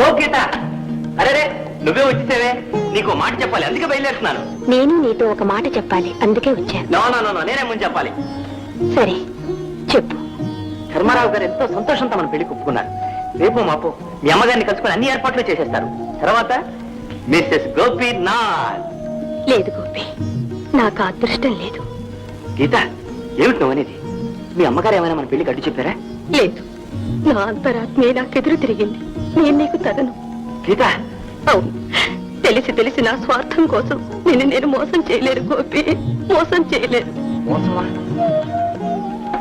ఓ గీత, అరే నువ్వే వచ్చేసేవే. నీకు మాట చెప్పాలి, అందుకే బయలుదేరుతున్నాను. నేను నీతో ఒక మాట చెప్పాలి, అందుకే వచ్చాను. నో నేనే ముందు చెప్పాలి. సరే చెప్పు. ధర్మారావు గారు ఎంతో సంతోషంతో మన పెళ్లికి ఒప్పుకున్నారు. రేపు మాపు మీ అమ్మగారిని కలుసుకుని అన్ని ఏర్పాట్లు చేసేస్తారు. తర్వాత మిస్సెస్ గోపీనాథ్. లేదు గోపి, నాకు అదృష్టం లేదు. గీత, ఏమిటి నువ్వు అనేది? మీ అమ్మగారు ఏమైనా మన పెళ్లికి అడ్డు చెప్పారా? లేదు, నా అంతరాత్మే నాకెదురు తిరిగింది. నేను నీకు తగను. గీత, అవును, తెలిసి నా స్వార్థం కోసం నేను మోసం చేయలేరు గోపి, మోసం చేయలేరు. మోసమా?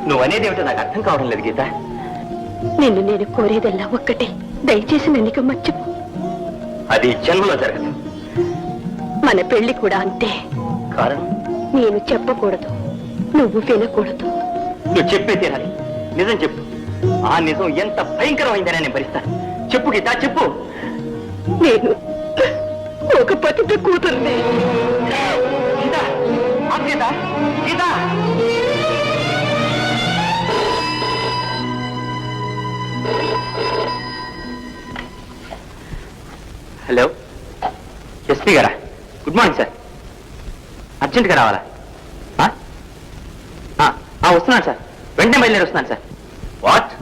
నువ్వనేది ఏమిటో నాకు అర్థం కావడం లేదు గీత. నిన్ను నేను కోరేదల్లా ఒక్కటే, దయచేసి నన్ను మర్చిపో. అది జన్మలో జరగదు. మన పెళ్లి కూడా అంతే. కారణం? నేను చెప్పకూడదు, నువ్వు వినకూడదు. నువ్వు చెప్పే తీరాలి. నిజం చెప్పు. ఆ నిజం ఎంత భయంకరమైందని నేను భరిస్తాను. చెప్పు గీత, చెప్పు. నేను ఒక పతిత కూతుర్ని. గీత, ఆపు గీత, గీత. హలో, ఎస్పీ గారా? Good morning sir. అర్జెంట్గా రావాలా? వస్తున్నాను సార్, వెంటనే బయలుదేరి వస్తున్నాను సార్. వాట్?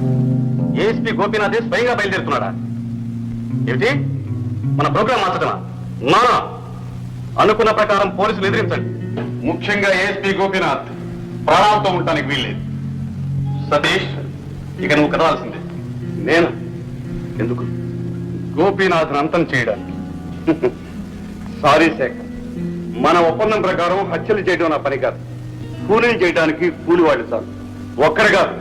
ఏఎస్పీ గోపీనాథ్ స్వయంగా బయలుదేరుతున్నాడా? ఏమిటి, మన ప్రోగ్రామ్ మార్చడమా? నానా, అనుకున్న ప్రకారం పోలీసులు ఎదిరించండి. ముఖ్యంగా ఏఎస్పీ గోపీనాథ్ ప్రాణాలతో ఉండటానికి వీల్లేదు. సతీష్, ఇక నువ్వు కదవాల్సిందే. నేను ఎందుకు? గోపీనాథ్ను అంతం చేయడానికి. సారీ శేఖర్, మన ఒప్పందం ప్రకారం హత్యలు చేయడం నా పని కాదు. కూలీలు చేయడానికి కూలి వాళ్ళు చాలు. ఒక్కరు కాదు,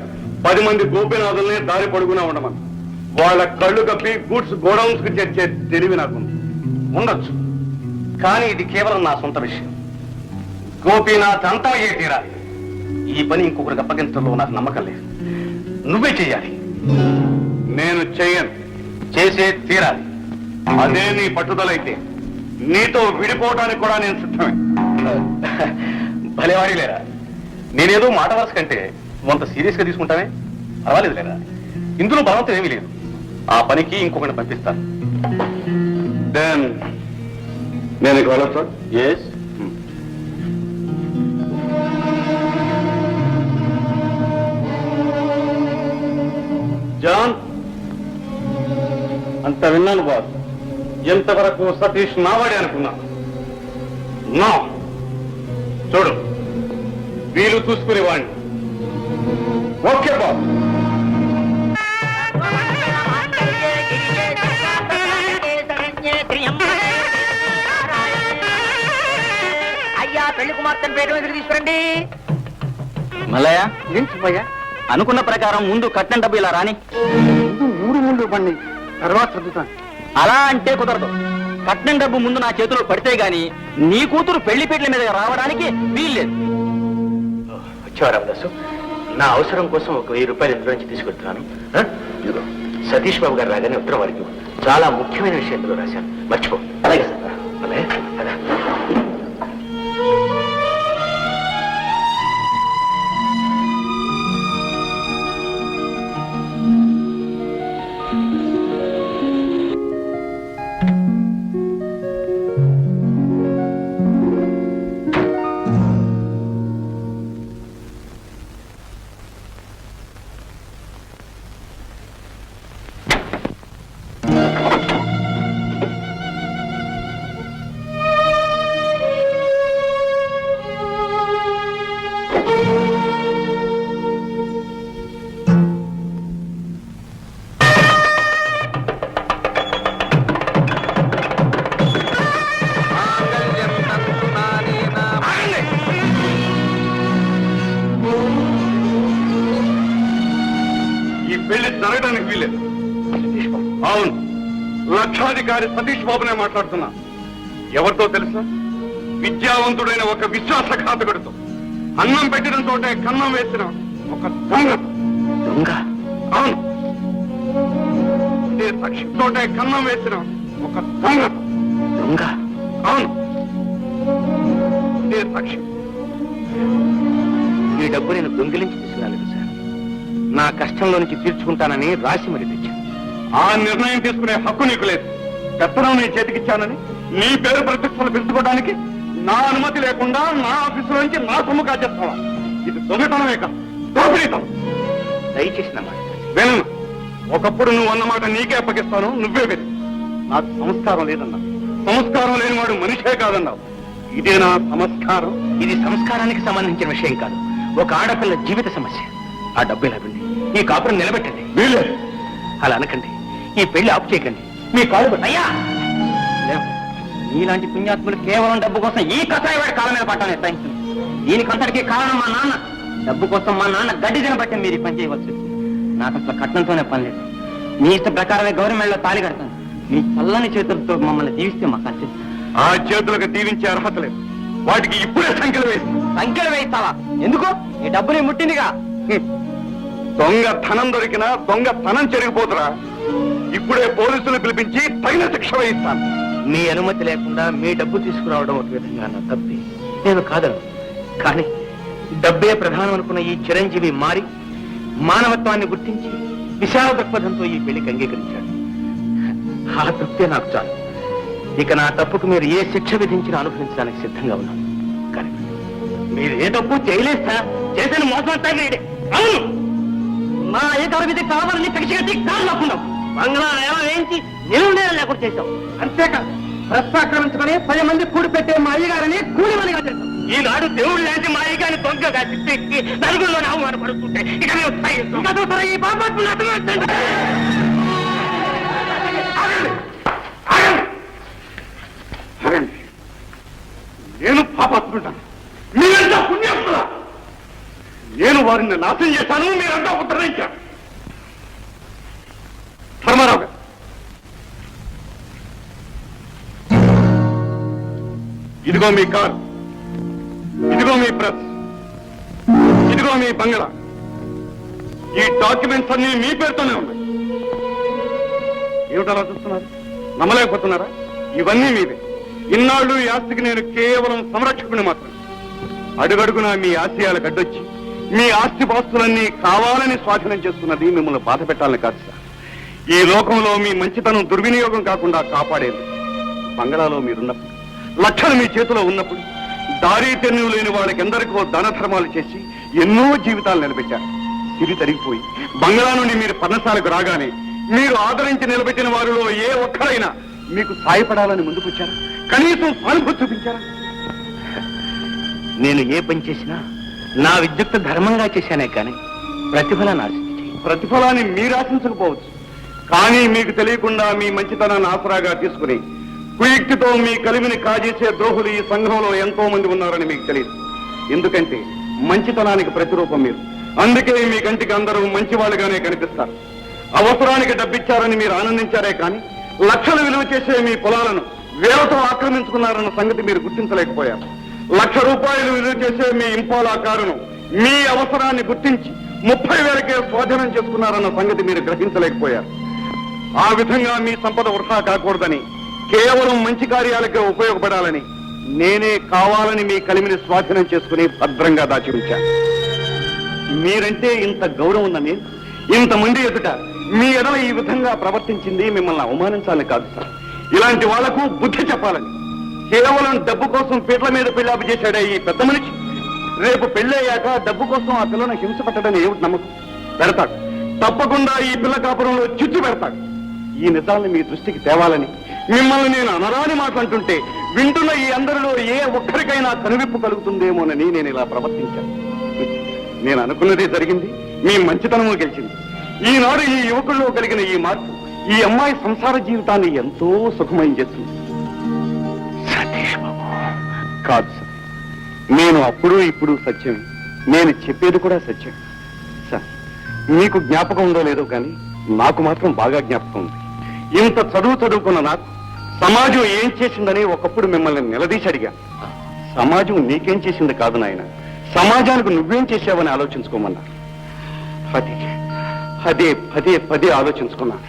10 మంది గోపీనాథుల్ని దారి పొడుగునా ఉండమని. వాళ్ళ కళ్ళు కప్పి గూడ్స్ గోడౌన్స్ కు చేర్చే తెలివి నాకు ఉండొచ్చు. కానీ ఇది కేవలం నా సొంత విషయం. గోపీనాథ్ అంతా అయ్యే తీరాలి. ఈ పని ఇంకొకరికి అప్పగించడంలో నాకు నమ్మకం లేదు. నువ్వే చెయ్యాలి. నేను చెయ్యను, చేసే తీరాలి. అదే నీ పట్టుదలైతే నీతో విడిపోవటానికి కూడా నేను సిద్ధమే. భలేవాడి లేరా, నేనేదో మాట వరుస కంటే కొంత సీరియస్ గా తీసుకుంటామే. పర్వాలేదు లేరా, ఇందులో బలవంతం ఏమీ లేదు. ఆ పనికి ఇంకొకటి పంపిస్తాను. నేను ఇక వెళ్ళొచ్చు? ఎస్. జాన్, అంత విన్నాను బాస్. ఎంతవరకు సతీష్ నావాడే అనుకున్నాను. నా చూడు, వీలు చూసుకునే వాడిని. Okay boss. అయ్యా, పెళ్లి కుమార్తెను పేరు ఎదురు తీసుకురండి. మల్లయ్య, ఏం సుబ్బయ్య? అనుకున్న ప్రకారం ముందు కట్నం డబ్బు ఇలా రాని. ముందు పండి, తర్వాత చదువుతాను. అలా అంటే కుదరదు. కట్నం డబ్బు ముందు నా చేతిలో పడితే గాని నీ కూతురు పెళ్లి పీటల మీద రావడానికి వీల్లేదు. వచ్చావా రామదాసు? నా అవసరం కోసం ఒక 1000 రూపాయలు ఇందులో నుంచి తీసుకెళ్తున్నాను. ఇదిగో, సతీష్ బాబు గారు రాగానే ఉత్తరం వారికి చాలా ముఖ్యమైన విషయం ఇందులో రాశాను, మర్చిపో. అలాగే సార్. అలాగే కదా. జరగడానికి వీలేదు. అవును, లక్షాధికారి సతీష్ బాబునే మాట్లాడుతున్నా. ఎవరితో తెలుసా? విద్యావంతుడైన ఒక విశ్వాసఘాతకుడితో. అన్నం పెట్టిన తోటే కన్నం వేసిన ఒక దొంగ. దొంగ? అవును, సాక్షితోటే కన్నం వేసిన ఒక దొంగ. దొంగ? అవును, సాక్షి. ఈ డబ్బు నేను దొంగిలించి తీసుకురాలేదు సార్. నా కష్టంలో నుంచి తీర్చుకుంటానని రాసి మరి తెచ్చాను. ఆ నిర్ణయం తీసుకునే హక్కు నీకు లేదు. పెత్తనం నీ చేతికిచ్చానని నీ పేరు ప్రతిష్టలు పెంచుకోవడానికి నా అనుమతి లేకుండా నా ఆఫీసులో నుంచి నా సొమ్ము కాజేస్తావా? ఇది దొంగతనమే కాదు, దోపిడీతనం. దయచేసి నా మాట విను, ఒకప్పుడు నువ్వు అన్నమాట నీకే అప్పగిస్తాను, నువ్వే విను. నాకు సంస్కారం లేదన్నా. సంస్కారం లేనివాడు మనిషే కాదన్నావు. ఇదే నా సంస్కారం. ఇది సంస్కారానికి సంబంధించిన విషయం కాదు, ఒక ఆడపిల్ల జీవిత సమస్య. ఆ డబ్బు ఇలా పిండి ఈ కాపురం నిలబెట్టండి. వీలే. అలా అనకండి, ఈ పెళ్లి ఆపు చేయకండి. మీ కాలు అయ్యా నీలాంటి పుణ్యాత్ములు కేవలం డబ్బు కోసం ఈ కసాయవాడి కాలం మీద పట్టాలని నిర్ణయించింది. దీనికంతటికీ కారణం మా నాన్న. డబ్బు కోసం మా నాన్న గడ్డి తినబట్టి మీరు ఈ పని చేయవచ్చు. నాకు అసలు కట్నంతోనే పని లేదు. మీ ఇష్ట ప్రకారమే గవర్నమెంట్లో తాళి కడతాను. మీ చల్లని చేతులతో మమ్మల్ని దీవిస్తే మాకు అంతే. ఆ చేతులకు దీవించే అర్హత లేదు. వాటికి ఇప్పుడే సంఖ్యలు వేసి సంఖ్యలు వేయిస్తావా? ఎందుకు? ఈ డబ్బుని ముట్టిందిగా. దొంగ ధనం దొరికినా దొంగ ధనం చెరిగిపోతురా. ఇప్పుడే పోలీసులు పిలిపించి తగిన శిక్ష వేయిస్తాను. మీ అనుమతి లేకుండా మీ డబ్బు తీసుకురావడం ఒక విధంగా నా తప్పి, నేను కాదను. కానీ డబ్బే ప్రధానం అనుకున్న ఈ చిరంజీవి మారి మానవత్వాన్ని గుర్తించి విశాల దృక్పథంతో ఈ పెళ్లికి అంగీకరించాడు. ఆ తృప్తే నాకు చాలు. ఇక నా తప్పుకు మీరు ఏ శిక్ష విధించినా అనుభవించడానికి సిద్ధంగా ఉన్నాను. కానీ మీరు ఏ తప్పు చేయలేదు సార్. చేసిన మోసం అంతా మీరే. అవును, మా అయ్యగారి మీద కావాలని కక్ష కట్టి కాళ్ళు లాక్కున్నావు. బంగ్లా ఏమో వేయించి నిలువు నేల లేకుండా చేశావు. అంతేకాదు, ప్రెస్ ఆక్రమించుకుని 10 మంది కూడి పెట్టే మా అయ్యగారిని కూలిమనిగా చేశావు. ఈనాడు దేవుడు లాంటి మా అయ్యగారిని దొంగగా చిత్తెక్కి నలుగురిలో అవమానపడుతుంటే ఇక మేము సహించం. ఈ పాపాత్మను అర్థమవుతుంది. నేను పాపాత్ముంటాను, మీరంతా పుణ్యాత్ములా. నేను వారిని నాశనం చేశాను, మీరంతా ఉత్తరించారు. ధర్మారావు గారు, ఇదిగో మీ కారు, ఇదిగో మీ ప్రెస్, ఇదిగో మీ బంగ్లా. ఈ డాక్యుమెంట్స్ అన్ని మీ పేరుతోనే ఉన్నాయి. ఏమిటలా చూస్తున్నారు? నమ్మలేకపోతున్నారా? ఇవన్నీ మీదే. ఇన్నాళ్ళు ఈ ఆస్తికి నేను కేవలం సంరక్షకుని మాత్రం. అడుగడుగునా మీ ఆశయాలకు అడ్డొచ్చి మీ ఆస్తి పాస్తులన్నీ కావాలని స్వాధీనం చేసుకున్నది మిమ్మల్ని బాధ పెట్టాలని కాదు సార్. ఈ లోకంలో మీ మంచితనం దుర్వినియోగం కాకుండా కాపాడేది. బంగ్లాలో మీరున్నప్పుడు, లక్షలు మీ చేతిలో ఉన్నప్పుడు, దారి తెన్ను లేని వాళ్ళకి ఎందరికో దాన ధర్మాలు చేసి ఎన్నో జీవితాలు నిలబెట్టారు. సిరి తరిగిపోయి బంగ్లా నుండి మీరు పర్ణశాలకు రాగానే మీరు ఆదరించి నిలబెట్టిన వారిలో ఏ ఒక్కరైనా మీకు సాయపడాలని ముందుకొచ్చారా? కనీసం సానుభూతి చూపించారా? నేను ఏ పని చేసినా నా విద్యుక్త ధర్మంగా చేశానే కానీ ప్రతిఫలాన్ని ఆశించి. ప్రతిఫలాన్ని మీరు ఆశించకపోవచ్చు, కానీ మీకు తెలియకుండా మీ మంచితనాన్ని ఆసరాగా తీసుకుని కుయుక్తితో మీ కలిమిని కాజేసే ద్రోహులు ఈ సంఘంలో ఎంతో మంది ఉన్నారని మీకు తెలియదు. ఎందుకంటే మంచితనానికి ప్రతిరూపం మీరు. అందుకే మీ కంటికి అందరూ మంచివాళ్ళుగానే కనిపిస్తారు. అవసరానికి డబ్బిచ్చారని మీరు ఆనందించారే కానీ లక్షలు విలువ చేసే మీ పొలాలను వేలతో ఆక్రమించుకున్నారన్న సంగతి మీరు గుర్తించలేకపోయారు. 1,00,000 రూపాయలు విలువ చేసే మీ ఇంపాలా కారును మీ అవసరాన్ని గుర్తించి 30,000కే స్వాధీనం చేసుకున్నారన్న సంగతి మీరు గ్రహించలేకపోయారు. ఆ విధంగా మీ సంపద వృధా కాకూడదని, కేవలం మంచి కార్యాలకే ఉపయోగపడాలని నేనే కావాలని మీ కలిమిని స్వాధీనం చేసుకుని భద్రంగా దాచి ఉంచాను. మీరంటే ఇంత గౌరవం ఉన్న నేను ఇంతమంది ఎదుట మీ ఎడల ఈ విధంగా ప్రవర్తించింది మిమ్మల్ని అవమానించాలని కాదు సార్, ఇలాంటి వాళ్లకు బుద్ధి చెప్పాలని. కేవలం డబ్బు కోసం పీటల మీద పెళ్లాపి చేశాడే ఈ పెద్ద మనిషి రేపు పెళ్ళయ్యాక డబ్బు కోసం ఆ పిల్లను హింస పెట్టడని ఏమిటి నమ్మకం? పెడతాడు, తప్పకుండా ఈ పిల్ల కాపురంలో చిచ్చు పెడతాడు. ఈ నిజాన్ని మీ దృష్టికి తేవాలని మిమ్మల్ని నేను అనరాని మాట్లాడుతుంటే వింటున్న ఈ అందరిలో ఏ ఒక్కరికైనా కనువిప్పు కలుగుతుందేమోనని నేను ఇలా ప్రవర్తించాను. నేను అనుకున్నదే జరిగింది, మీ మంచితనము గెలిచింది. ఈనాడు ఈ యువకుల్లో కలిగిన ఈ మార్పు ఈ అమ్మాయి సంసార జీవితాన్ని ఎంతో సుఖమయం చేస్తుంది. సతీష్ బాబు, కాదు సార్, నేను అప్పుడు ఇప్పుడు సత్యం, నేను చెప్పేది కూడా సత్యం సార్. మీకు జ్ఞాపకం ఉందో లేదో కానీ నాకు మాత్రం బాగా జ్ఞాపకం ఉంది. ఇంత చదువుకున్న నాకు సమాజం ఏం చేసిందని ఒకప్పుడు మిమ్మల్ని నిలదీసి అడిగా. సమాజం నీకేం చేసింది కాదు నాయన, సమాజానికి నువ్వేం చేశావని ఆలోచించుకోమన్నా. అదే పదే పదే ఆలోచించుకున్నాను.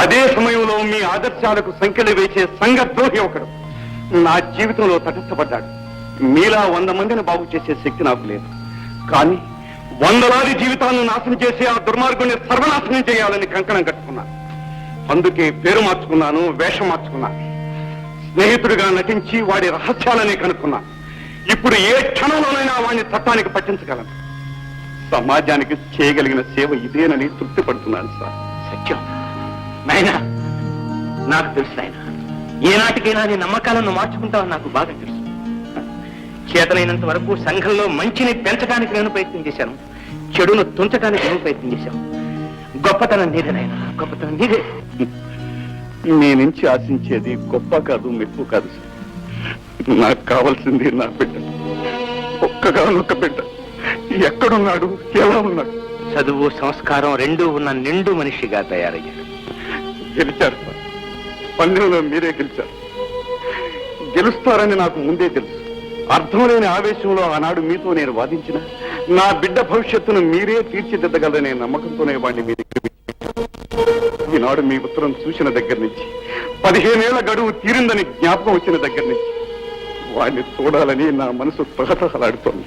అదే సమయంలో మీ ఆదర్శాలకు సంఖ్యలు వేసే సంఘద్రోహి ఒకడు నా జీవితంలో తటస్థపడ్డాడు. మీలా 100 మందిని బాగు చేసే శక్తి నాకు లేదు, కానీ వందలాది జీవితాలను నాశనం చేసి ఆ దుర్మార్గుని సర్వనాశనం చేయాలని కంకణం కట్టుకున్నాను. అందుకే పేరు మార్చుకున్నాను, వేషం మార్చుకున్నాను. స్నేహితుడిగా నటించి వాడి రహస్యాలని కనుక్కున్నా. ఇప్పుడు ఏ క్షణంలోనైనా వాడిని చట్టానికి పట్టించగలను. సమాజానికి చేయగలిగిన సేవ ఇదేనని తృప్తి పడుతున్నాను సార్. సత్యం నాయనా, నాకు తెలుసు నాయన, ఏనాటికైనా నీ నమ్మకాలను మార్చుకుంటావని నాకు బాగా తెలుసు. చేతనైనంత వరకు సంఘంలో మంచిని పెంచడానికి నేను ప్రయత్నం చేశాను, చెడును తుంచడానికి నేను ప్రయత్నం చేశాను. గొప్పతనం నీదే నాయన, గొప్పతనం నీదే. నీ నుంచి ఆశించేది గొప్ప కాదు, మెప్పు కాదు సార్. నాకు కావాల్సింది నా బిడ్డ, ఒక్కగానొక్క బిడ్డ. ఎక్కడున్నాడు, ఎలా ఉన్నాడు? చదువు సంస్కారం రెండూ ఉన్న నిండు మనిషిగా తయారయ్యాడు. గెలిచారు సార్, పందెంలో మీరే గెలిచారు. గెలుస్తారని నాకు ముందే తెలుసు. అర్థం లేని ఆవేశంలో ఆనాడు మీతో నేను వాదించిన నా బిడ్డ భవిష్యత్తును మీరే తీర్చిదిద్దగలనే నమ్మకంతోనే వాడిని మీ దగ్గర ఈనాడు మీ ఉత్తరం చూసిన దగ్గర నుంచి 15 ఏళ్ల గడువు తీరిందని జ్ఞాపకం వచ్చిన దగ్గర నుంచి వాడిని చూడాలని నా మనసు తహతహలాడుతోంది.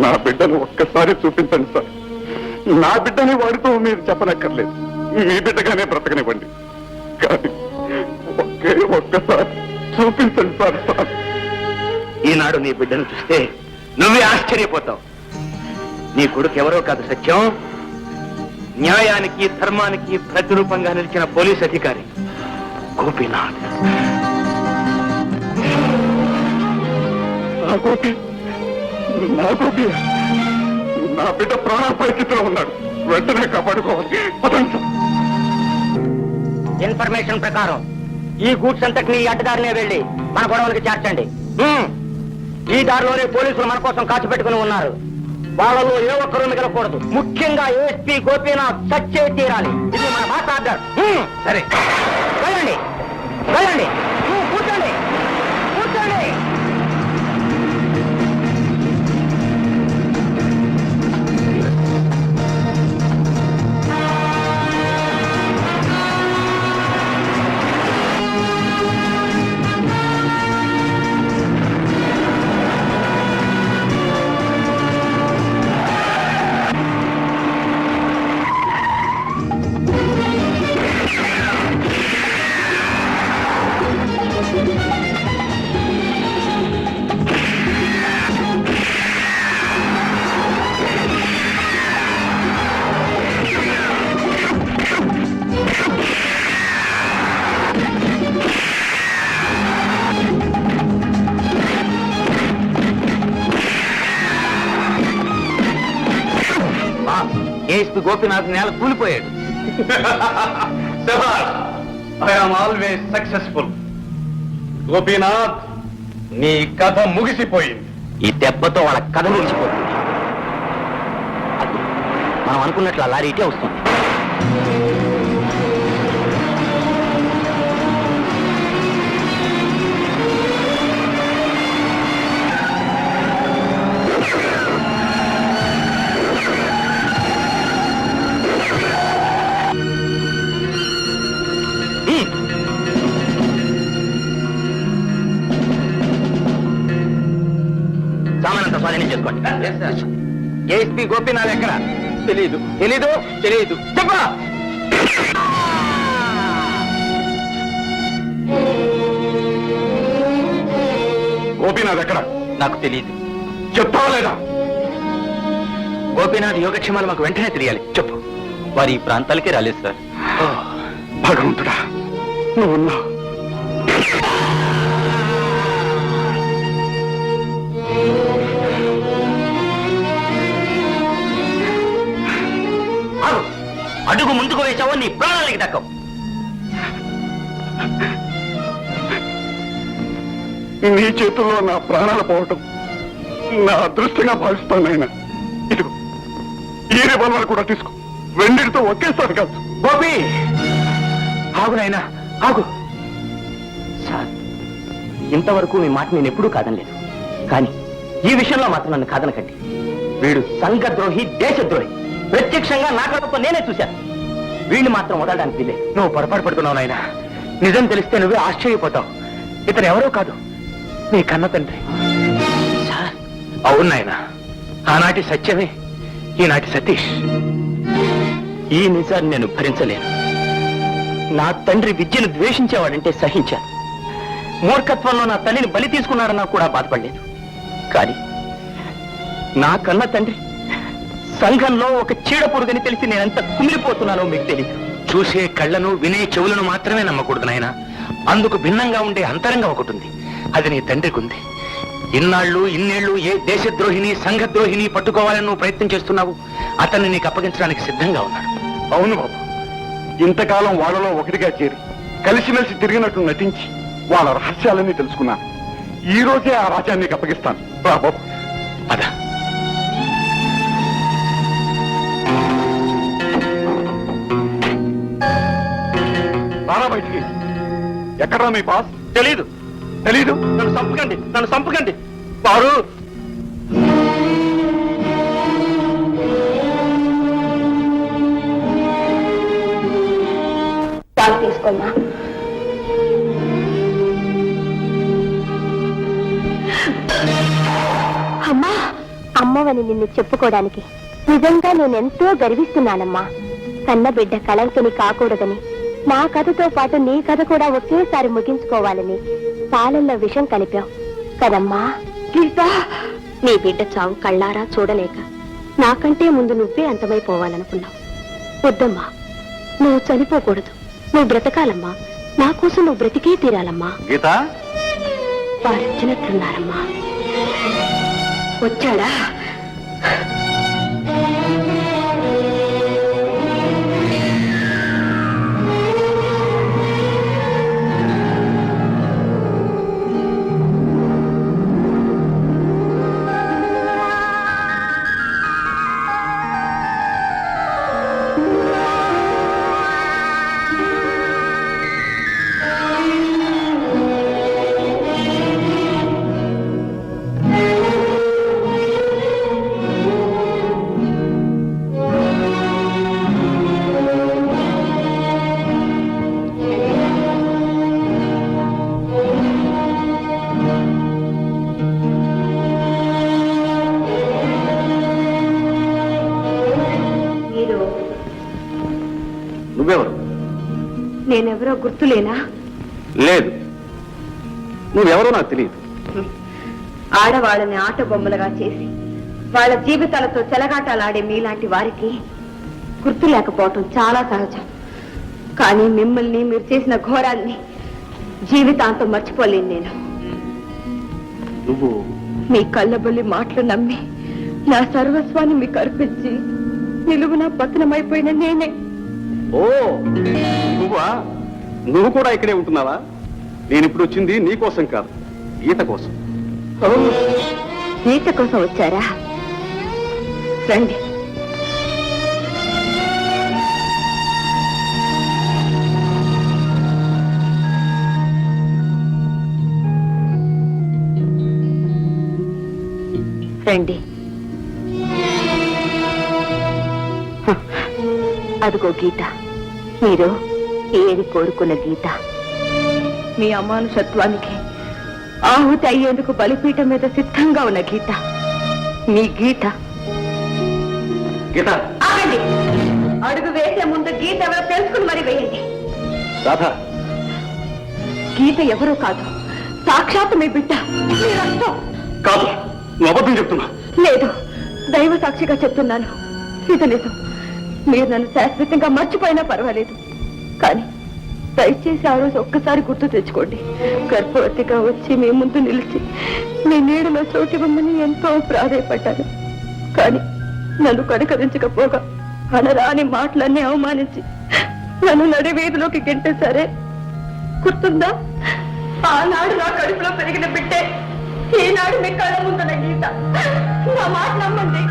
నా బిడ్డను ఒక్కసారి చూపించండి సార్. నా బిడ్డని వాడితో మీరు చెప్పనక్కర్లేదు, మీ బిడ్డగానే బ్రతకనివ్వండి. కానీ ఒక్కసారి చూపించండి సార్. ఈనాడు నీ బిడ్డను చూస్తే నువ్వే ఆశ్చర్యపోతావు. నీ కొడుకు ఎవరో కాదు సత్యం, న్యాయానికి ధర్మానికి ప్రతిరూపంగా నిలిచిన పోలీస్ అధికారి గోపీనాథ్. నా బిడ్డ ప్రాణ పరిస్థితిలో ఉన్నాడు, వెంటనే కాపాడుకోవాలి. ఇన్ఫర్మేషన్ ప్రకారం ఈ గూడ్స్ అంతటిని ఈ అడ్డదారినే వెళ్ళి మన గొడవలకి చేర్చండి. ఈ దారిలోనే పోలీసులు మన కోసం కాచి పెట్టుకుని ఉన్నారు. వాళ్ళలో ఏ ఒక్కరూ మిగలకూడదు. ముఖ్యంగా ఏఎస్పీ గోపీనాథ్ సచ్చే తీరాలి. ఇది మన భాష ఆర్డర్. సరే, వెళ్ళండి వెళ్ళండి, కూర్చోండి కూర్చోండి. ఏఎస్పీ గోపీనాథ్ నేల కూలిపోయాడు. I am always successful. Gopinath, నీ కథ ముగిసిపోయింది. ఈ దెబ్బతో వాళ్ళ కథ ముగిసిపోతుంది. మనం అనుకున్నట్లు ఆ లారీ ఇటే వస్తుంది. సామానంతా స్వాధీనం చేసుకోండి. ఏఎస్పీ గోపీనాథ్ ఎక్కడ? తెలీదు తెలీదు తెలీదు చెప్ప. గోపీనాథ్ ఎక్కడ? నాకు తెలియదు. చెప్తావా లేదా? గోపీనాథ్ యోగక్షేమాలు మాకు వెంటనే తెలియాలి. చెప్పు. వారి ఈ ప్రాంతాలకే రాలేదు సార్. భగవంతుడా, నువ్వున్నా. అడుగు ముందుకు వేసావో నీ ప్రాణాలకి దక్కవు. నీ చేతుల్లో నా ప్రాణాలు పోవటం నా అదృష్టంగా భావిస్తాను ఆయన. ఇదిగో ఈ రివాల్వర్ కూడా తీసుకో, రెండిటితో ఒకేసారి కాదు. గోపి, ఆగు నాయనా, ఆగు. సార్, ఇంతవరకు మీ మాట నేను ఎప్పుడూ కాదనలేదు. కానీ ఈ విషయంలో మాత్రం నన్ను కాదనకండి. వీడు సంఘద్రోహి, దేశద్రోహి. ప్రత్యక్షంగా నా కడుపుతో నేనే చూశాను. వీడిని మాత్రం వదలడానికి వీలే. నువ్వు పొరపాటు పడుతున్నావు నాయనా. నిజం తెలిస్తే నువ్వే ఆశ్చర్యపోతావు. ఇతను ఎవరో కాదు, నీ కన్న తండ్రి. సార్, అవును నాయనా, ఆనాటి సత్యమే ఈనాటి సతీష్. ఈ నిజాన్ని నేను భరించలేను. నా తండ్రి విద్యను ద్వేషించేవాడంటే సహించాను. మూర్ఖత్వంలో నా తల్లిని బలి తీసుకున్నాడన్నా కూడా బాధపడలేదు. కానీ నా కన్న తండ్రి సంఘంలో ఒక చీడ పురుగని తెలిసి నేనెంత కుమిలిపోతున్నానో మీకు తెలియదు. చూసే కళ్ళను వినే చెవులను మాత్రమే నమ్మకూడదు నాయన. అందుకు భిన్నంగా ఉండే అంతరంగం ఒకటి ఉంది. అది నీ తండ్రికి ఉంది. ఇన్నేళ్లు ఏ దేశద్రోహిని సంఘద్రోహిని పట్టుకోవాలని నువ్వు ప్రయత్నం చేస్తున్నావు. అతన్ని నీకు అప్పగించడానికి సిద్ధంగా ఉన్నాడు. అవును బాబు, ఇంతకాలం వాళ్ళలో ఒకటిగా చేరి కలిసిమెలిసి తిరిగినట్టు నటించి వాళ్ళ రహస్యాలన్నీ తెలుసుకున్నాను. ఈ రోజే ఆ రాజ్యాన్ని నీకు అప్పగిస్తాను. బాబు పద. రారా బయటికి. ఎక్కడా మీ పాస్? తెలీదు. తెలీదు? నన్ను చంపకండి వారు. పాలు తీసుకోమ్మా. అమ్మా, అమ్మవని నిన్ను చెప్పుకోవడానికి నిజంగా నేనెంతో గర్విస్తున్నానమ్మా. కన్న బిడ్డ కళంకిని కాకూడదని, నా కథతో పాటు నీ కథ కూడా ఒకేసారి ముగించుకోవాలని పాలల్లో విషం కలిపావు కదమ్మా. గీత, నీ బిడ్డ చావు కళ్ళారా చూడలేక నాకంటే ముందు నువ్వే అంతమైపోవాలనుకున్నావు. వద్దమ్మా, నువ్వు చనిపోకూడదు. నువ్వు బ్రతకాలమ్మా. నా కోసం నువ్వు బ్రతికే తీరాలమ్మా. గీత, వారు వచ్చినట్లున్నారమ్మా. వచ్చాడా? నువ్వెవరు? నేనెవరో గుర్తులేనా? లేదు, నువ్వెవరో నాకు తెలియదు. ఆడవాళ్ళని ఆట బొమ్మలుగా చేసి వాళ్ళ జీవితాలతో చెలగాటాలాడే మీలాంటి వారికి గుర్తు లేకపోవటం చాలా సహజం. కానీ మిమ్మల్ని, మీరు చేసిన ఘోరాన్ని జీవితాంతం మర్చిపోలేను నేను. నువ్వు మీ కళ్ళబొల్లి మాటలు నమ్మి నా సర్వస్వాన్ని మీకు అర్పించి నిలువున పతనమైపోయిన నేనే. ఓ నువ్వా? నువ్వు కూడా ఇక్కడే ఉంటున్నావా? నేను ఇప్పుడు వచ్చింది నీ కోసం కాదు, గీత కోసం. ఓ, గీత కోసం వచ్చారా? రండి. రండి. అదిగో గీత, మీరు ఏది కోరుకున్న గీత. మీ అమానుషత్వానికి ఆహుతి అయ్యేందుకు బలిపీఠం మీద సిద్ధంగా ఉన్న గీత. మీ గీత. గీత, ఆగండి. అడుగు వేసే ముందు గీత ఎవరో తెలుసుకుని మరి వేయండి. రాధా, గీత ఎవరో కాదు, సాక్షాత్ మీ బిడ్డ, మీ రక్తం. కాదు, నువ్వు అబద్ధం చెప్తున్నా. లేదు, దైవ సాక్షిగా చెప్తున్నాను. ఇది నిజం. మీరు నన్ను శాశ్వతంగా మర్చిపోయినా పర్వాలేదు, కానీ దయచేసి ఆ రోజు ఒక్కసారి గుర్తు తెచ్చుకోండి. గర్భవతిగా వచ్చి మీ ముందు నిలిచి మీ నీడలో చోటివ్వమని ఎంతో ప్రాధాయపడ్డాను. కానీ నన్ను కనికరించకపోగా అనరాని మాటలన్నీ అవమానించి నన్ను నడి వీధిలోకి గెంటేశారే, గుర్తుందా? ఆనాడు నా కడుపులో పెరిగిన బిడ్డే ఈనాడు మీ కళ్ళ ముందున్న గీత. నా మాట నమ్మండి.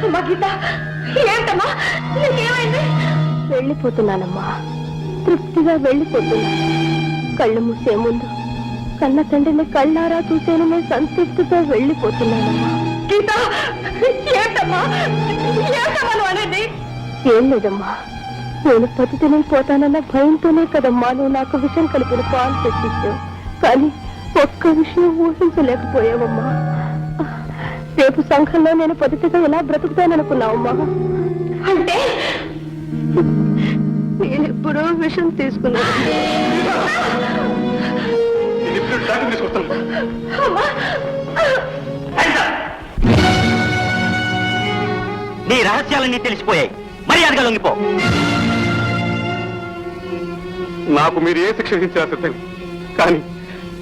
అమ్మా గీత, ఏంటమ్మా నీకేమైంది? వెళ్ళిపోతున్నానమ్మా, తృప్తిగా వెళ్ళిపోతున్నా. కళ్ళు మూసే ముందు కన్న తండ్రిని కళ్ళారా చూసేననే సంతృప్తితో వెళ్ళిపోతున్నానమ్మా. గీత, ఏంటమ్మా ఏంటమ్మా అనేది? ఏం లేదమ్మా, నేను పతితనైపోతానన్న భయంతోనే కదమ్మా నువ్వు నాకు విషయం కలిపిన పాలు తెచ్చిచ్చావు. కానీ ఒక్క విషయం ఊహించలేకపోయావమ్మా. రేపు సంఘంలో నేను పద్ధతిగా ఎలా బ్రతుకుతాననుకున్నావమ్మా? అంటే నేనెప్పుడో విషం తీసుకున్నాను. నీ రహస్యాలన్నీ తెలిసిపోయాయి. మర్యాదగా లొంగిపో. నాకు మీరు ఏ శిక్ష విధించారు సిద్ధం, కానీ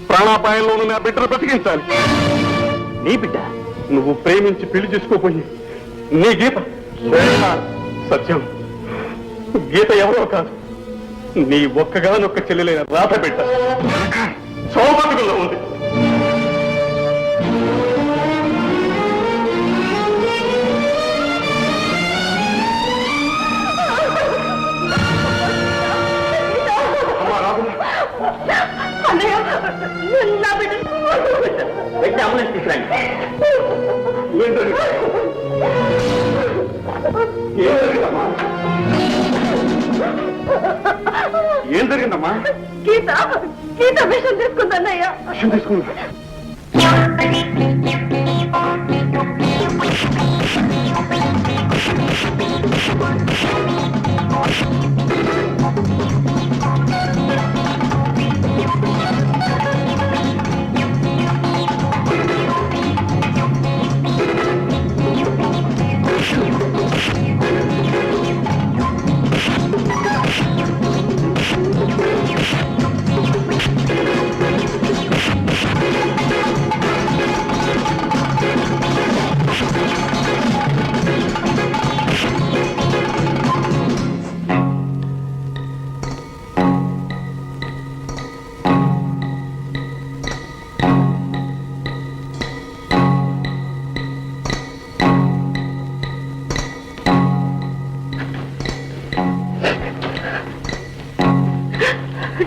ప్రాణాపాయంలో ఉన్న నా బిడ్డను బ్రతికించాలి. నీ బిడ్డ నువ్వు ప్రేమించి పెళ్లి చేసుకోపోయి నీ గీత సత్యం. గీత ఎవరో కాదు, నీ ఒక్కగానొక్క చెల్లెలైన రాధ బిడ్డ. సౌభాగ్యంలో ఉంది. వెంటనే అంబులెన్స్ తీసుకురండి. ఏం జరిగిందమ్మా? గీత గీత విషం తీసుకుందన్నయ్యా. విషయం తీసుకుందా?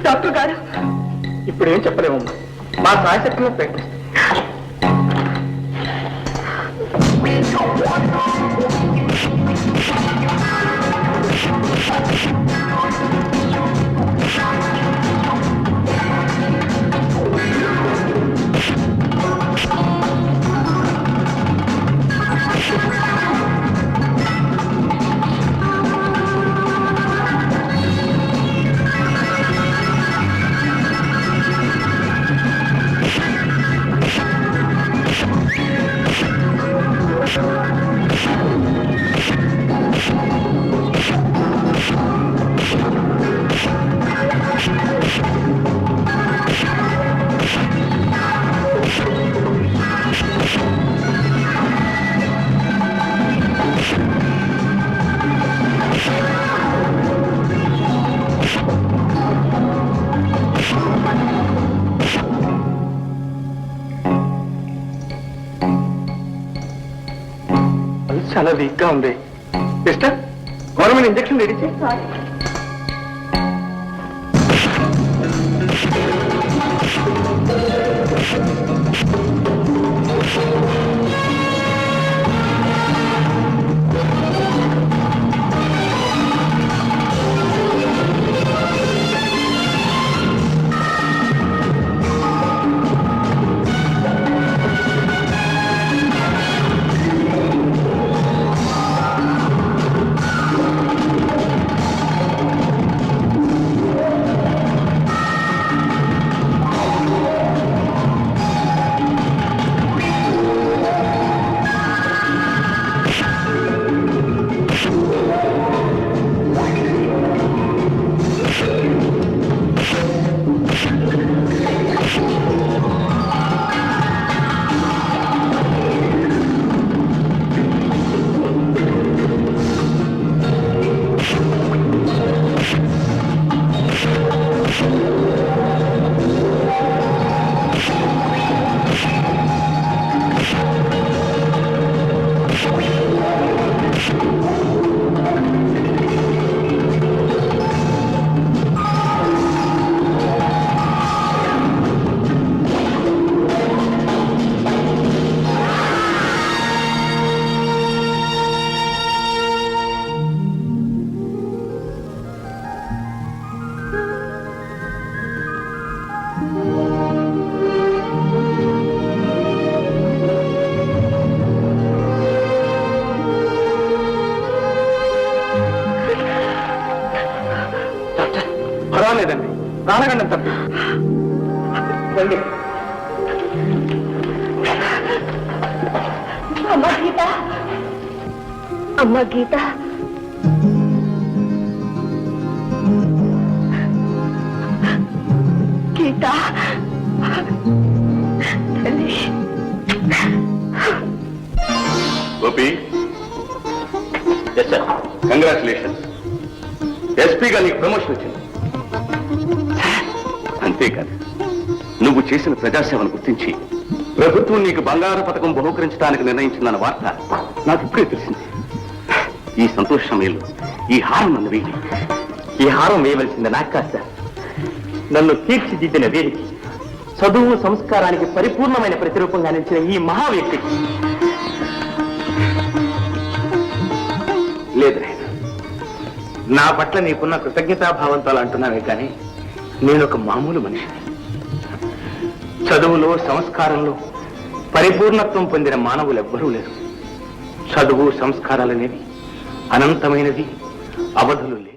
డాక్టర్ గారు, ఇప్పుడు ఏం చెప్పలేమమ్మా, మా సాయశక్తిలో ప్రయత్నిస్తాం. చాలా వీక్ గా ఉంది సిస్టర్. గవర్నమెంట్ ఇంజక్షన్ రెడీ చేసి ప్రాణగండం తప్పి రండి. అమ్మా గీత, అమ్మా గీత, గీత తల్లి. Gopi, yes sir. కంగ్రాచులేషన్స్. ఎస్పీగా నీకు ప్రమోషన్ వచ్చింది. అంతేకాదు, నువ్వు చేసిన ప్రజాసేవను గుర్తించి ప్రభుత్వం నీకు బంగారు పథకం బహుకరించడానికి నిర్ణయించిందన్న వార్త నాకు ఇప్పుడే తెలిసింది. ఈ సంతోష సమయంలో ఈ హారం నన్ను వేయి. ఈ హారం వేయవలసింది నాకు కాదు సార్, నన్ను తీర్చిదిద్దిన వీరికి, చదువు సంస్కారానికి పరిపూర్ణమైన ప్రతిరూపంగా నిలిచిన ఈ మహా వ్యక్తికి. లేదు నాయన, నా పట్ల నీకున్న కృతజ్ఞతాభావంతో అంటున్నావే కానీ నేను ఒక మామూలు మనిషిని. చదువులో సంస్కారంలో పరిపూర్ణత్వం పొందిన మానవులు ఎవ్వరూ లేరు. చదువు సంస్కారాలనేవి అనంతమైనది, అవధులు లేవు.